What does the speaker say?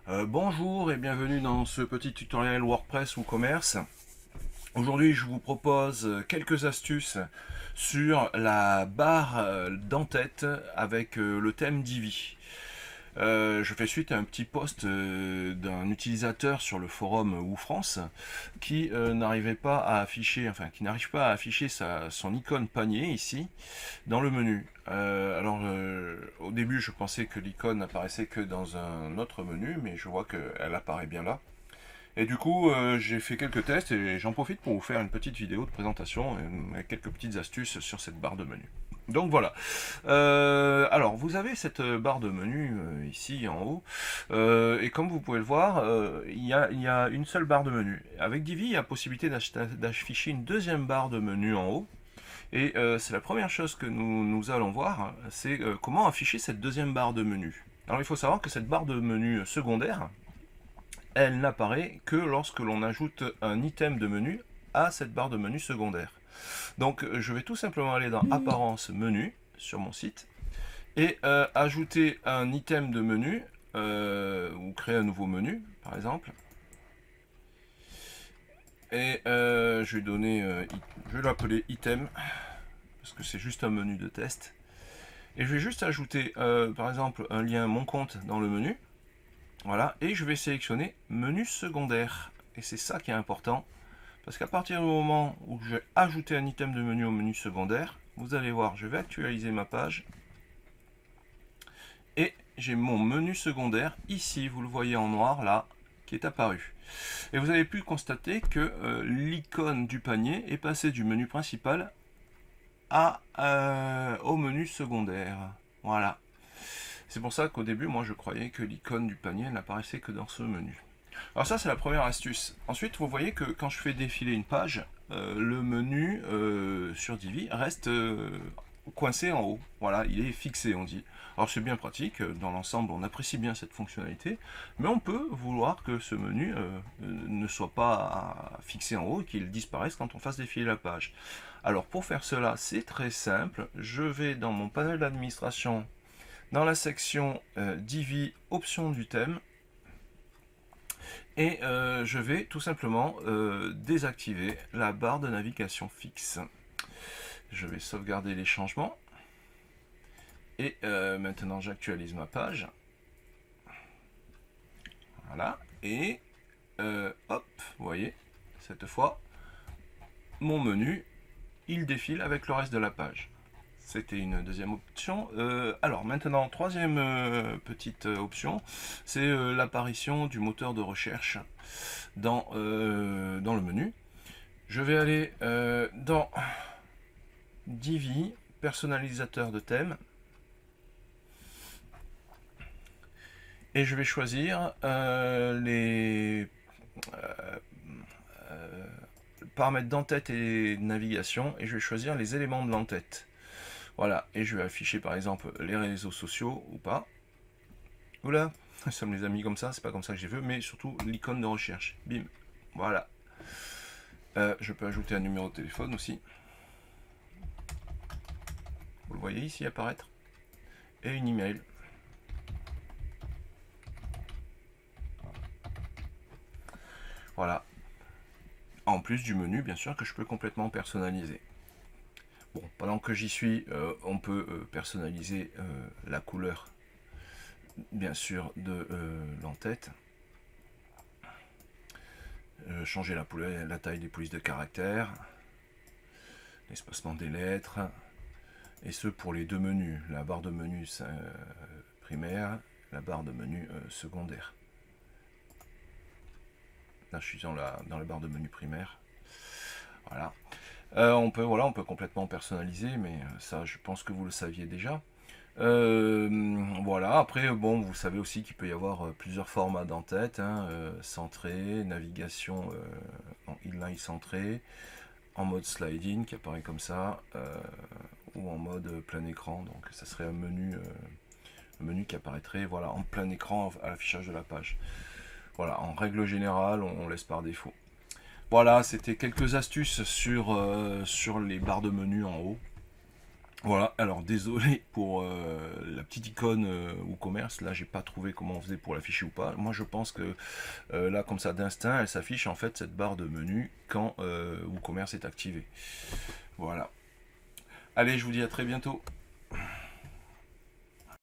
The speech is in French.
Bonjour et bienvenue dans ce petit tutoriel WordPress ou commerce. Aujourd'hui, je vous propose quelques astuces sur la barre d'en-tête avec le thème Divi. Je fais suite à un petit post d'un utilisateur sur le forum WooFrance qui n'arrivait pas à afficher, enfin qui n'arrive pas à afficher son icône panier ici dans le menu. Au début, je pensais que l'icône n'apparaissait que dans un autre menu, mais je vois qu'elle apparaît bien là. Et du coup, j'ai fait quelques tests et j'en profite pour vous faire une petite vidéo de présentation avec quelques petites astuces sur cette barre de menu. Donc voilà. Alors, vous avez cette barre de menu ici en haut. Et comme vous pouvez le voir, il y a une seule barre de menu. Avec Divi, il y a la possibilité d'afficher une deuxième barre de menu en haut. Et c'est la première chose que nous allons voir, c'est comment afficher cette deuxième barre de menu. Alors il faut savoir que cette barre de menu secondaire, elle n'apparaît que lorsque l'on ajoute un item de menu à cette barre de menu secondaire. Donc je vais tout simplement aller dans Apparence menu sur mon site et ajouter un item de menu ou créer un nouveau menu par exemple. Et je vais l'appeler item parce que c'est juste un menu de test. Et je vais juste ajouter par exemple un lien mon compte dans le menu. Voilà, et je vais sélectionner menu secondaire. Et c'est ça qui est important, parce qu'à partir du moment où je vais ajouter un item de menu au menu secondaire, vous allez voir, je vais actualiser ma page. Et j'ai mon menu secondaire, ici, vous le voyez en noir, là, qui est apparu. Et vous avez pu constater que l'icône du panier est passée du menu principal au menu secondaire. Voilà. C'est pour ça qu'au début, moi, je croyais que l'icône du panier n'apparaissait que dans ce menu. Alors ça, c'est la première astuce. Ensuite, vous voyez que quand je fais défiler une page, le menu sur Divi reste coincé en haut. Voilà, il est fixé, on dit. Alors c'est bien pratique, dans l'ensemble, on apprécie bien cette fonctionnalité, mais on peut vouloir que ce menu ne soit pas fixé en haut et qu'il disparaisse quand on fasse défiler la page. Alors pour faire cela, c'est très simple. Je vais dans mon panel d'administration, dans la section Divi, options du thème, et je vais tout simplement désactiver la barre de navigation fixe. Je vais sauvegarder les changements. Et maintenant j'actualise ma page. Voilà. Et hop, vous voyez, cette fois, mon menu, il défile avec le reste de la page. C'était une deuxième option. Alors maintenant, troisième petite option, c'est l'apparition du moteur de recherche dans le menu. Je vais aller dans Divi, personnalisateur de thème, et je vais choisir les paramètres d'entête et de navigation, et je vais choisir les éléments de l'entête. Voilà, et je vais afficher par exemple les réseaux sociaux ou pas. Oula, ça me les a mis comme ça, c'est pas comme ça que j'ai vu, mais surtout l'icône de recherche. Bim, voilà. Je peux ajouter un numéro de téléphone aussi. Vous le voyez ici apparaître. Et une email. Voilà. En plus du menu, bien sûr, que je peux complètement personnaliser. Bon, pendant que j'y suis, on peut personnaliser la couleur, bien sûr, de l'entête. Changer la taille des polices de caractères, l'espacement des lettres, et ce pour les deux menus, la barre de menu primaire, la barre de menu secondaire. Là je suis dans la barre de menu primaire. Voilà. On peut complètement personnaliser, mais ça je pense que vous le saviez déjà. Voilà, après bon, vous savez aussi qu'il peut y avoir plusieurs formats d'entête, hein, centré, navigation en inline centré, en mode sliding qui apparaît comme ça, ou en mode plein écran, donc ça serait un menu qui apparaîtrait voilà, en plein écran à l'affichage de la page. Voilà, en règle générale, on laisse par défaut. Voilà, c'était quelques astuces sur les barres de menu en haut. Voilà, alors désolé pour la petite icône WooCommerce, là j'ai pas trouvé comment on faisait pour l'afficher ou pas. Moi je pense que là comme ça d'instinct, elle s'affiche en fait cette barre de menu quand WooCommerce est activé. Voilà. Allez, je vous dis à très bientôt.